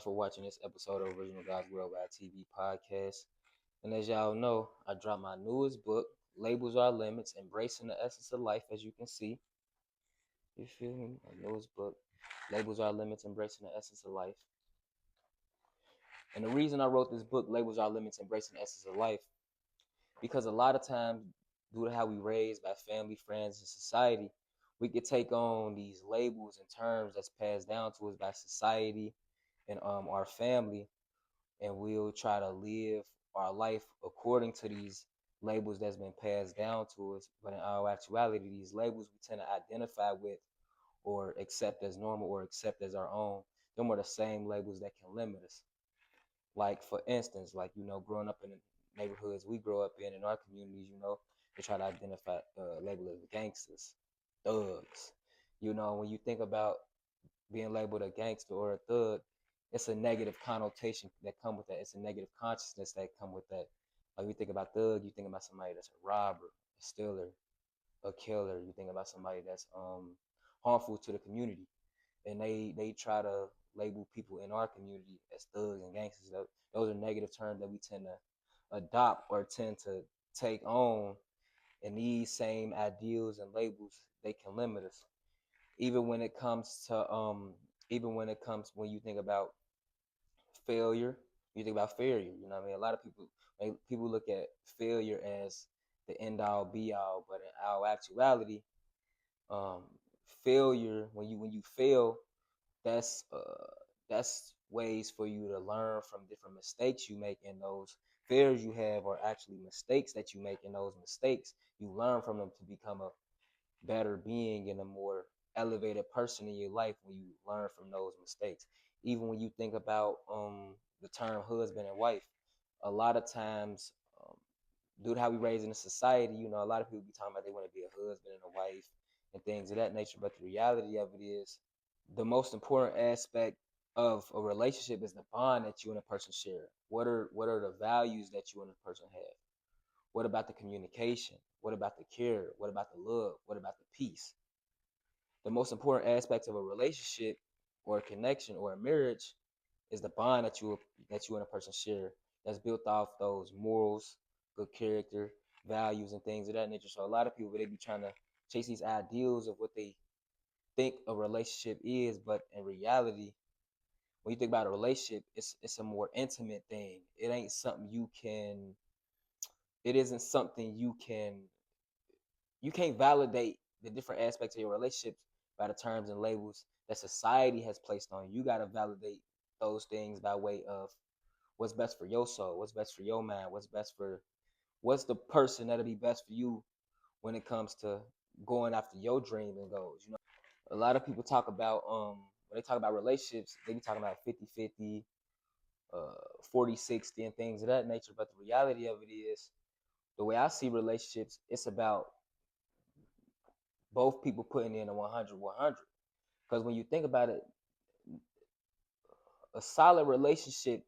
much for watching this episode of Original God's Worldwide TV podcast. And as y'all know, I dropped my newest book, Labels Are Limits, Embracing the Essence of Life, as you can see. You feel me? My newest book, Labels Are Limits, Embracing the Essence of Life. And the reason I wrote this book, Labels Are Limits, Embracing the Essence of Life, because a lot of times, due to how we raised by family, friends, and society, we could take on these labels and terms that's passed down to us by society and our family, and we'll try to live our life according to these labels that's been passed down to us. But in all actuality, these labels we tend to identify with or accept as normal or accept as our own, them are the same labels that can limit us. Like, for instance, like, growing up in the neighborhoods we grow up in our communities, they try to identify, label as gangsters, thugs. When you think about being labeled a gangster or a thug, it's a negative connotation that come with that. It's a negative consciousness that come with that. Like, you think about thug, you think about somebody that's a robber, a stealer, a killer. You think about somebody that's harmful to the community, and they try to label people in our community as thugs and gangsters. Those are negative terms that we tend to adopt or tend to take on, and these same ideals and labels, they can limit us. Even when it comes to when you think about failure, you think about failure. You know what I mean? A lot of people look at failure as the end all be all, but in our actuality, um, failure, when you fail, that's ways for you to learn from different mistakes you make, and those failures you have are actually mistakes that you make, and those mistakes you learn from them to become a better being and a more elevated person in your life when you learn from those mistakes. Even when you think about the term husband and wife, a lot of times, due to how we raised in a society, a lot of people be talking about they want to be a husband and a wife and things of that nature. But the reality of it is, the most important aspect of a relationship is the bond that you and a person share. What are the values that you and a person have? What about the communication? What about the care? What about the love? What about the peace? The most important aspect of a relationship or a connection or a marriage is the bond that you and a person share, that's built off those morals, good character, values, and things of that nature. So a lot of people, they be trying to chase these ideals of what they think a relationship is, but in reality, when you think about a relationship, it's a more intimate thing. It ain't something you can. It isn't something you can't validate the different aspects of your relationships by the terms and labels that society has placed on you. You got to validate those things by way of what's best for your soul, what's best for your mind, what's the person that'll be best for you when it comes to going after your dream and goals. A lot of people talk about when they talk about relationships, they be talking about 50-50, 40-60, and things of that nature. But the reality of it is, the way I see relationships, it's about both people putting in a 100-100. Because when you think about it, a solid relationship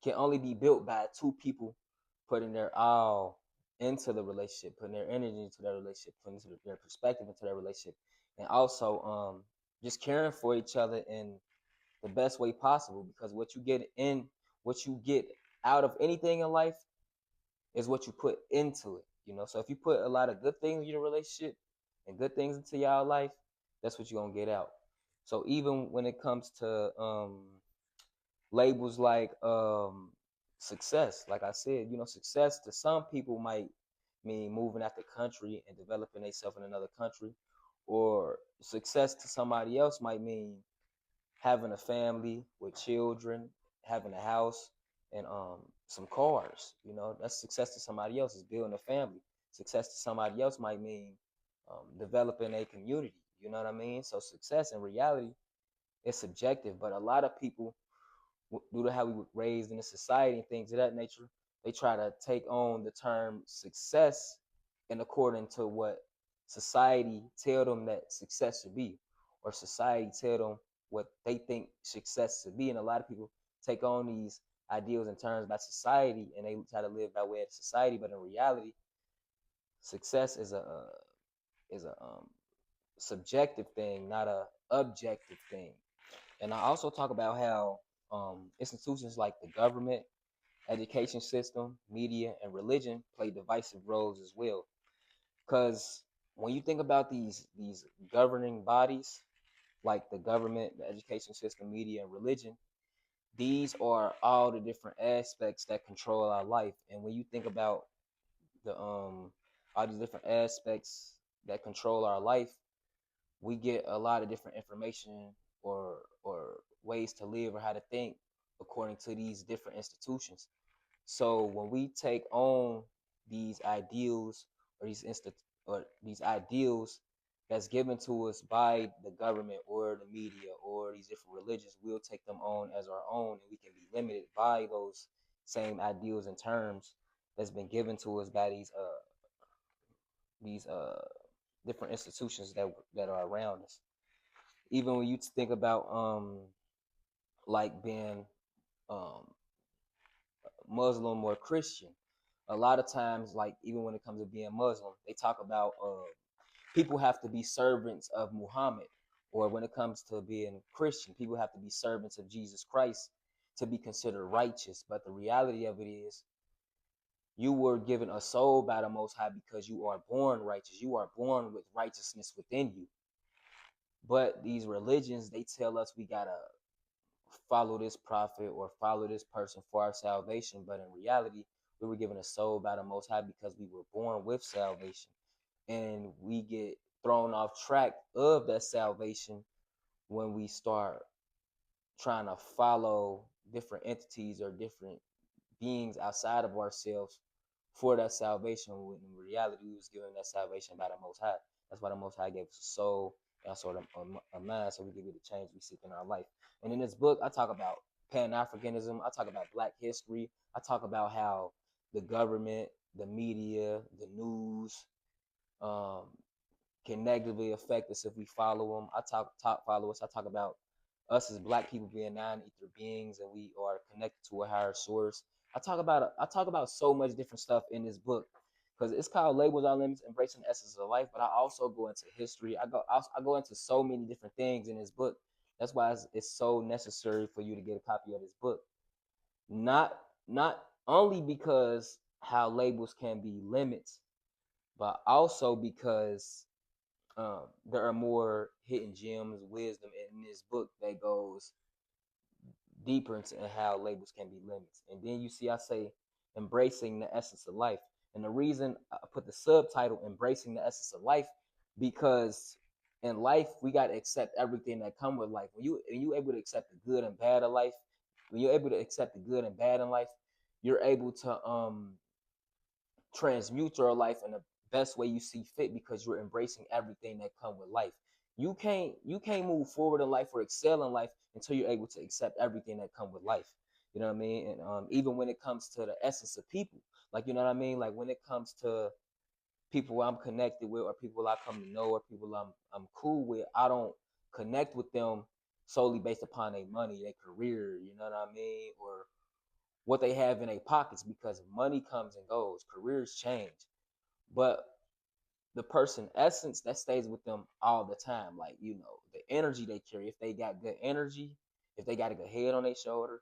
can only be built by two people putting their all into the relationship, putting their energy into their relationship, putting their perspective into their relationship, and also just caring for each other in the best way possible. Because what you get out of anything in life is what you put into it. So if you put a lot of good things in your relationship and good things into your life, that's what you're gonna get out. So even when it comes to labels like success, like I said, success to some people might mean moving out the country and developing themselves in another country, or success to somebody else might mean having a family with children, having a house, and some cars. That's success to somebody else, is building a family. Success to somebody else might mean developing a community. You know what I mean? So success in reality is subjective, but a lot of people, due to how we were raised in the society and things of that nature, they try to take on the term success in accordance to what society tell them that success should be, or society tell them what they think success should be. And a lot of people take on these ideals and terms by society, and they try to live by way of society. But in reality, success is a subjective thing, not a objective thing. And I also talk about how institutions like the government, education system, media, and religion play divisive roles as well. Because when you think about these governing bodies like the government, the education system, media, and religion, these are all the different aspects that control our life. And when you think about the all these different aspects that control our life, we get a lot of different information or ways to live or how to think according to these different institutions. So when we take on these ideals or these ideals that's given to us by the government or the media or these different religions, we'll take them on as our own, and we can be limited by those same ideals and terms that's been given to us by these different institutions that are around us. Even when you think about like being um Muslim or Christian, a lot of times, like even when it comes to being Muslim, they talk about people have to be servants of Muhammad, or when it comes to being Christian, people have to be servants of Jesus Christ to be considered righteous. But the reality of it is, you were given a soul by the Most High because you are born righteous. You are born with righteousness within you. But these religions, they tell us we gotta follow this prophet or follow this person for our salvation. But in reality, we were given a soul by the Most High because we were born with salvation. And we get thrown off track of that salvation when we start trying to follow different entities or different beings outside of ourselves for that salvation, when in reality we was given that salvation by the Most High. That's why the Most High gave us a soul and sort of a mind, so we can get the change we seek in our life. And in this book, I talk about Pan-Africanism. I talk about Black history. I talk about how the government, the media, the news, um, can negatively affect us if we follow them. I talk followers. I talk about us as Black people being non-ether beings, and we are connected to a higher source. I talk about so much different stuff in this book because it's called Labels Are Limits, Embracing the Essence of Life. But I also go into history. I go into so many different things in this book. That's why it's so necessary for you to get a copy of this book. Not not only because how labels can be limits, but also because there are more hidden gems, wisdom in this book that goes deeper into how labels can be limits. And then you see, I say, embracing the essence of life. And the reason I put the subtitle, Embracing the Essence of Life, because in life, we got to accept everything that come with life. When you able to accept the good and bad of life, when you're able to accept the good and bad in life, you're able to transmute your life in the best way you see fit because you're embracing everything that come with life. You can't move forward in life or excel in life until you're able to accept everything that come with life. You know what I mean? And even when it comes to the essence of people, like, you know what I mean? Like when it comes to people I'm connected with or people I come to know or people I'm cool with, I don't connect with them solely based upon their money, their career, you know what I mean? Or what they have in their pockets, because money comes and goes, careers change. But the person essence that stays with them all the time, like, the energy they carry, if they got good energy, if they got a good head on their shoulder.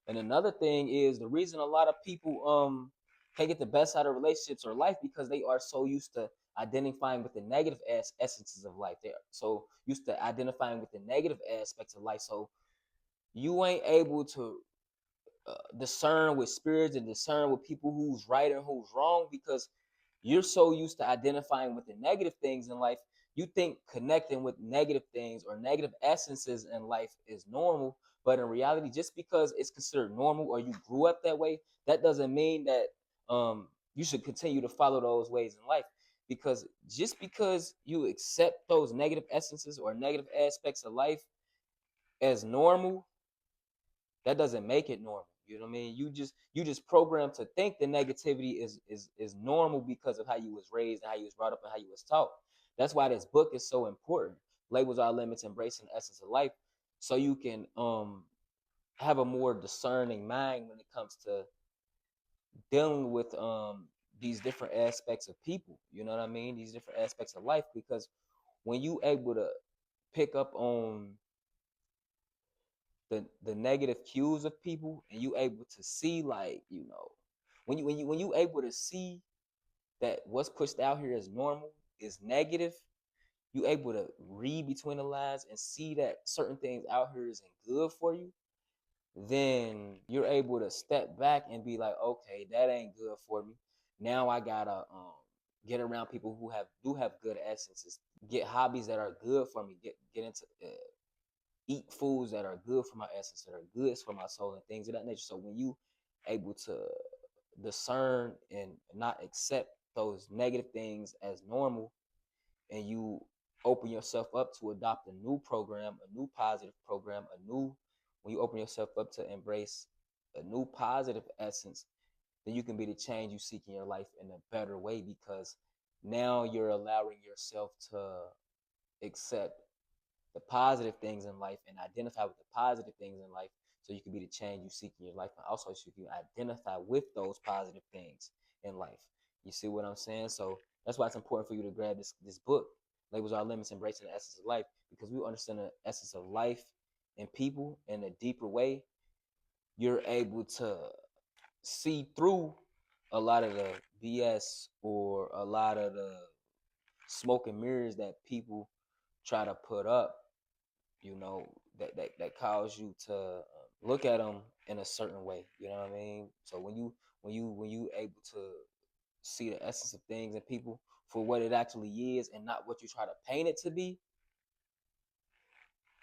And another thing is the reason a lot of people can't get the best out of relationships or life because they are so used to identifying with the negative essences of life. They're so used to identifying with the negative aspects of life. So you ain't able to discern with spirits and discern with people who's right and who's wrong because you're so used to identifying with the negative things in life. You think connecting with negative things or negative essences in life is normal, but in reality, just because it's considered normal or you grew up that way, that doesn't mean that you should continue to follow those ways in life. Because just because you accept those negative essences or negative aspects of life as normal, that doesn't make it normal. You know what I mean? You just programmed to think the negativity is normal because of how you was raised and how you was brought up and how you was taught. That's why this book is so important. Labels Are Limits, Embracing the Essence of Life, so you can have a more discerning mind when it comes to dealing with these different aspects of people. You know what I mean? These different aspects of life, because when you able to pick up on the negative cues of people, and you able to see, like, you know, when you able to see that what's pushed out here as normal is negative, you able to read between the lines and see that certain things out here isn't good for you, then you're able to step back and be like, okay, that ain't good for me. Now I gotta get around people who have good essences, get hobbies that are good for me, get into eat foods that are good for my essence, that are good for my soul, and things of that nature. So when you able to discern and not accept those negative things as normal, and you open yourself up to adopt a new program, a new positive program, when you open yourself up to embrace a new positive essence, then you can be the change you seek in your life in a better way, because now you're allowing yourself to accept the positive things in life and identify with the positive things in life, so you can be the change you seek in your life, and also so you can identify with those positive things in life. You see what I'm saying? So that's why it's important for you to grab this book, Labels Are Limits, Embracing the Essence of Life, because we understand the essence of life and people in a deeper way. You're able to see through a lot of the BS or a lot of the smoke and mirrors that people try to put up, you know, that cause you to look at them in a certain way. You know what I mean? So when you able to see the essence of things and people for what it actually is and not what you try to paint it to be,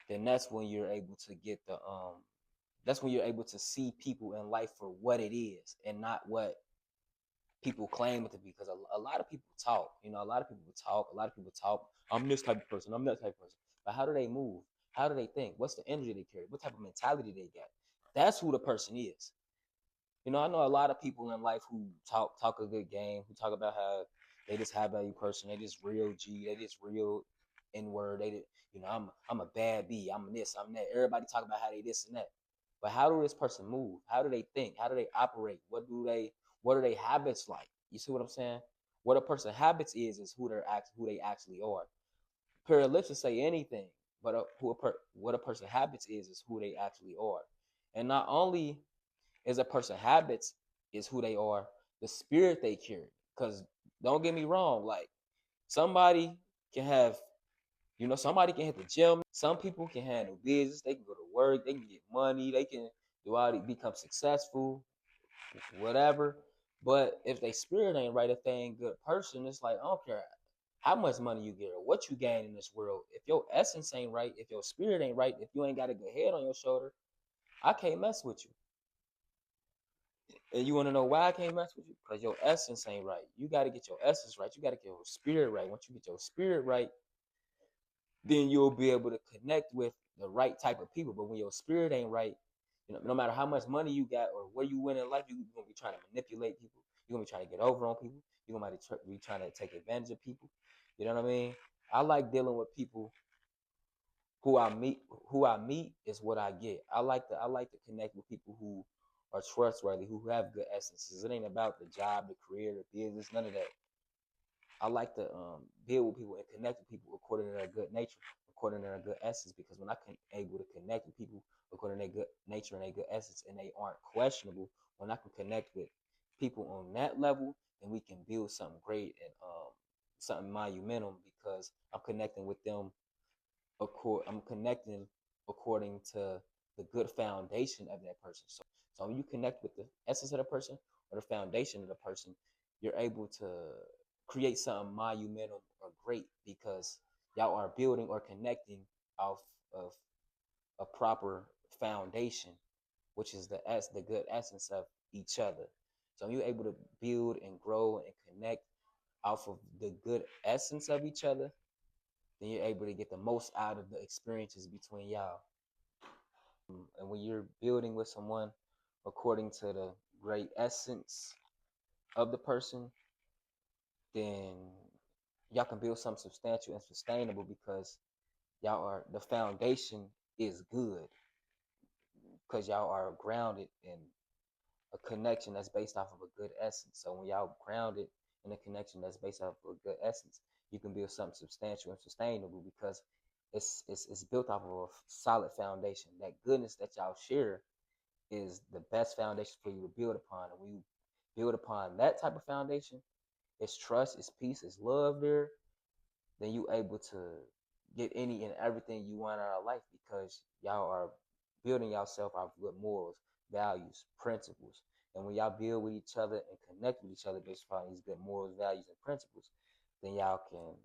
then that's when you're able to get the that's when you're able to see people in life for what it is and not what people claim it to be. Because a lot of people talk, you know, a lot of people talk, I'm this type of person, I'm that type of person. But how do they move? How do they think? What's the energy they carry? What type of mentality they got? That's who the person is. You know, I know a lot of people in life who talk a good game, who talk about how they just high value person, they just real G, they just real N word, they did, you know, I'm a bad B, I'm this, I'm that. Everybody talk about how they this and that. But how do this person move? How do they think? How do they operate? What are their habits like? You see what I'm saying? What a person's habits is who they actually are. Paralystic say anything, but what a person's habits is who they actually are. And not only is a person habits is who they are, the spirit they carry. Because don't get me wrong, like somebody can have, you know, somebody can hit the gym. Some people can handle business. They can go to work. They can get money. They can do all become successful, whatever. But if they spirit ain't right, if they ain't good person, it's like I don't care how much money you get or what you gain in this world. If your essence ain't right, if your spirit ain't right, if you ain't got a good head on your shoulder, I can't mess with you. And you want to know why I can't mess with you? Because your essence ain't right. You got to get your essence right. You got to get your spirit right. Once you get your spirit right, then you'll be able to connect with the right type of people. But when your spirit ain't right, you know, no matter how much money you got or where you win in life, you're gonna be trying to manipulate people. You're gonna be trying to get over on people. You're gonna be trying to take advantage of people. You know what I mean? I like dealing with people who I meet. Who I meet is what I get. I like to connect with people who are trustworthy, who have good essences. It ain't about the job, the career, the business, none of that. I like to build with people and connect with people according to their good nature, according to their good essence. Because when I can able to connect with people according to their good nature and their good essence, and they aren't questionable, when I can connect with people on that level, then we can build something great and something monumental, because I'm connecting with them. I'm connecting according to the good foundation of that person. So when you connect with the essence of the person or the foundation of the person, you're able to create something monumental or great, because y'all are building or connecting off of a proper foundation, which is the good essence of each other. So you're able to build and grow and connect off of the good essence of each other, then you're able to get the most out of the experiences between y'all. And when you're building with someone according to the great essence of the person, then y'all can build something substantial and sustainable, because y'all are the foundation is good, because y'all are grounded in a connection that's based off of a good essence. So when y'all grounded in a connection that's based off of a good essence, you can build something substantial and sustainable, because it's built off of a solid foundation. That goodness that y'all share is the best foundation for you to build upon. And when you build upon that type of foundation, it's trust, it's peace, it's love there, then you able to get any and everything you want out of life because y'all are building yourself off good morals, values, principles. And when y'all build with each other and connect with each other based upon these good morals, values, and principles, then y'all can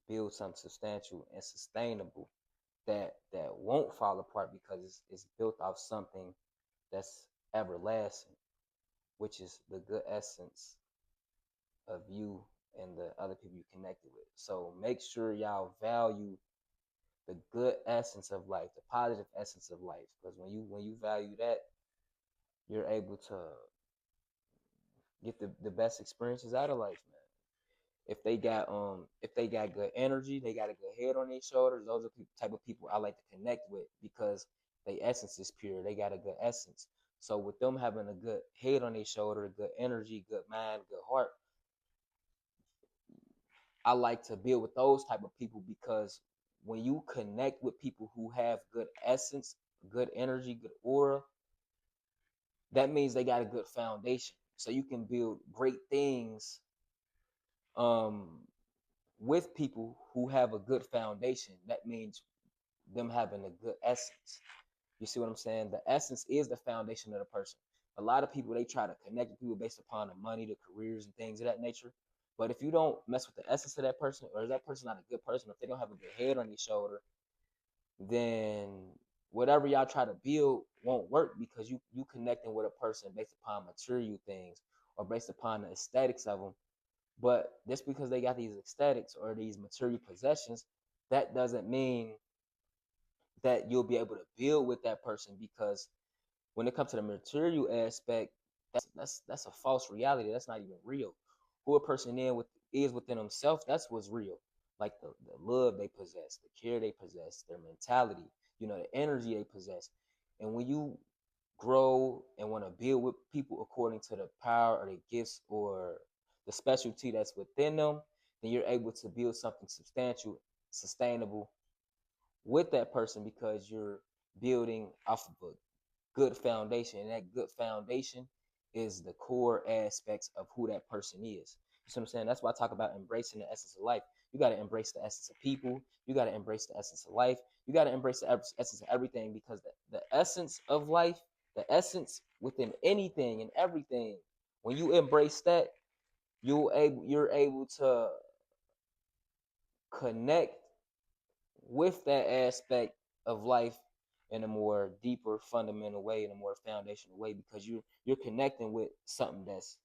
build something substantial and sustainable that won't fall apart because it's built off something that's everlasting, which is the good essence of you and the other people you connected with. So make sure y'all value the good essence of life, the positive essence of life, because when you value that, you're able to get the best experiences out of life, man. If they got good energy, they got a good head on their shoulders. Those are the type of people I like to connect with because their essence is pure. They got a good essence. So with them having a good head on their shoulder, good energy, good mind, good heart, I like to build with those type of people because when you connect with people who have good essence, good energy, good aura, that means they got a good foundation. So you can build great things um, with people who have a good foundation. That means them having a good essence. You see what I'm saying? The essence is the foundation of the person. A lot of people, they try to connect with people based upon the money, the careers, and things of that nature. But if you don't mess with the essence of that person, or is that person not a good person, if they don't have a good head on their shoulder, then whatever y'all try to build won't work because you connecting with a person based upon material things or based upon the aesthetics of them. But just because they got these aesthetics or these material possessions, that doesn't mean that you'll be able to build with that person because when it comes to the material aspect, that's a false reality. That's not even real. Who a person is within themselves, that's what's real. Like the love they possess, the care they possess, their mentality, the energy they possess. And when you grow and want to build with people according to the power or the gifts or the specialty that's within them, then you're able to build something substantial, sustainable with that person because you're building off of a good foundation. And that good foundation is the core aspects of who that person is. You see what I'm saying? That's why I talk about embracing the essence of life. You got to embrace the essence of people. You got to embrace the essence of life. You got to embrace the essence of everything because the essence of life, the essence within anything and everything, when you embrace that, you're able to connect with that aspect of life in a more deeper, fundamental way, in a more foundational way, because you're connecting with something that's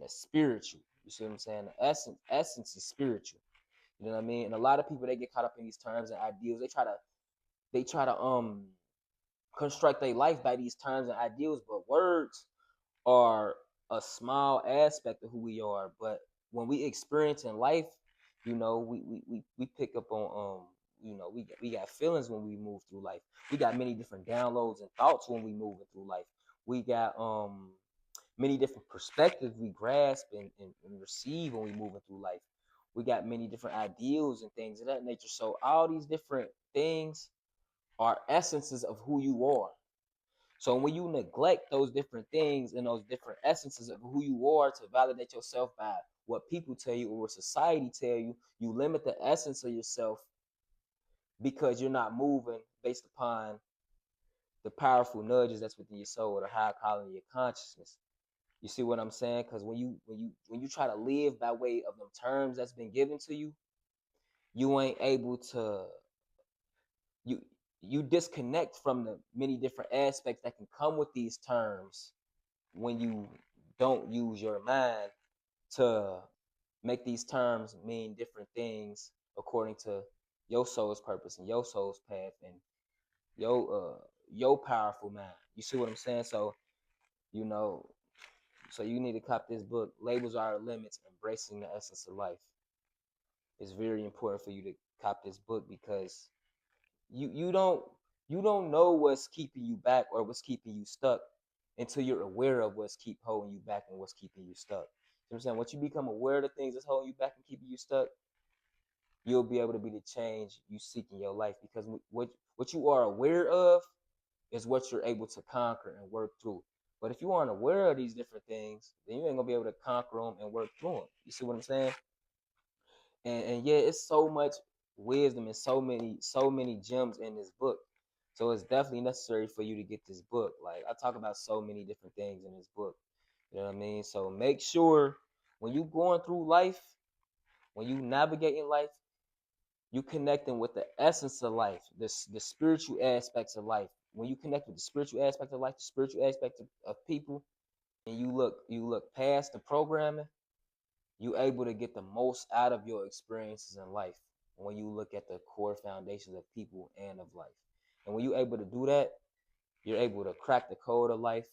spiritual. You see what I'm saying? The essence is spiritual. You know what I mean? And a lot of people they get caught up in these terms and ideals. They try to construct their life by these terms and ideals, but words are a small aspect of who we are. But when we experience in life, we pick up on we got feelings when we move through life. We got many different downloads and thoughts when we moving through life. We got many different perspectives we grasp and receive when we moving through life. We got many different ideals and things of that nature. So all these different things are essences of who you are. So when you neglect those different things and those different essences of who you are to validate yourself by what people tell you or what society tell you, you limit the essence of yourself because you're not moving based upon the powerful nudges that's within your soul or the higher calling of your consciousness. You see what I'm saying? Because when you try to live by way of them terms that's been given to you, you ain't able to you you disconnect from the many different aspects that can come with these terms when you don't use your mind to make these terms mean different things according to your soul's purpose and your soul's path and your powerful mind. You see what I'm saying? So you know, so you need to cop this book. Labels Are Limits: Embracing the Essence of Life. It's very important for you to cop this book because you don't know what's keeping you back or what's keeping you stuck until you're aware of what's keep holding you back and what's keeping you stuck. You know what I'm saying? Once you become aware of the things that's holding you back and keeping you stuck, you'll be able to be the change you seek in your life, because what you are aware of is what you're able to conquer and work through. But if you aren't aware of these different things, then you ain't gonna be able to conquer them and work through them. You see what I'm saying? And yeah, it's so much wisdom and so many gems in this book. So it's definitely necessary for you to get this book. Like, I talk about so many different things in this book. You know what I mean? So make sure when you going through life, when you navigating life, you connecting with the essence of life, the spiritual aspects of life. When you connect with the spiritual aspect of life, the spiritual aspect of people, and you look past the programming, you able to get the most out of your experiences in life when you look at the core foundations of people and of life. And when you're able to do that, you're able to crack the code of life.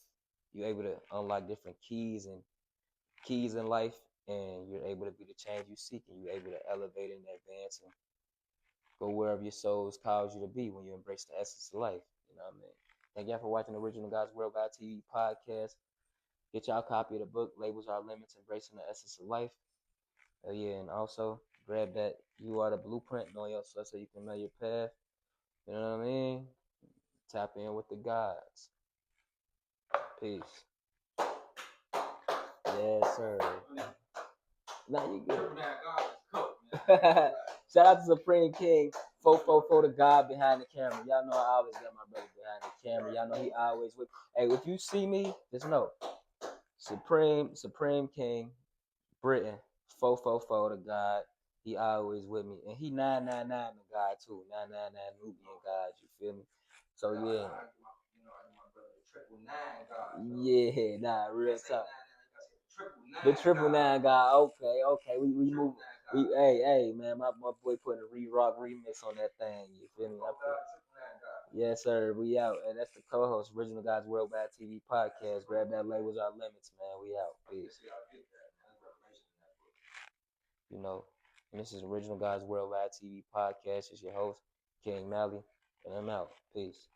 You're able to unlock different keys in life, and you're able to be the change you seek, and you're able to elevate and advance and go wherever your souls calls you to be when you embrace the essence of life. You know what I mean? Thank y'all for watching the Original God's World God TV podcast. Get y'all a copy of the book, Labels Are Limits, Embracing the Essence of Life. Yeah, and also grab that You Are the Blueprint, know yourself so you can know your path. You know what I mean? Tap in with the gods. Peace. Yes, sir. Now you good. Shout out to Supreme King, 444, the God behind the camera. Y'all know I always got my brother behind the camera. Y'all know he always with. Hey, if you see me, just know Supreme King, Britain, 444, the God. He always with me, and he 999 the God too. 999 Nubian God. You feel me? So yeah. Yeah, nah, real talk. The triple nine guy. Okay. We move. Hey, man, my boy putting a re-rock remix on that thing. You feel me? Yes, sir. We out, and that's the co-host, Original Guys Worldwide TV podcast. Grab that labels our limits, man. We out. Peace. You know, and this is Original Guys Worldwide TV podcast. It's your host, Kingmaly, and I'm out. Peace.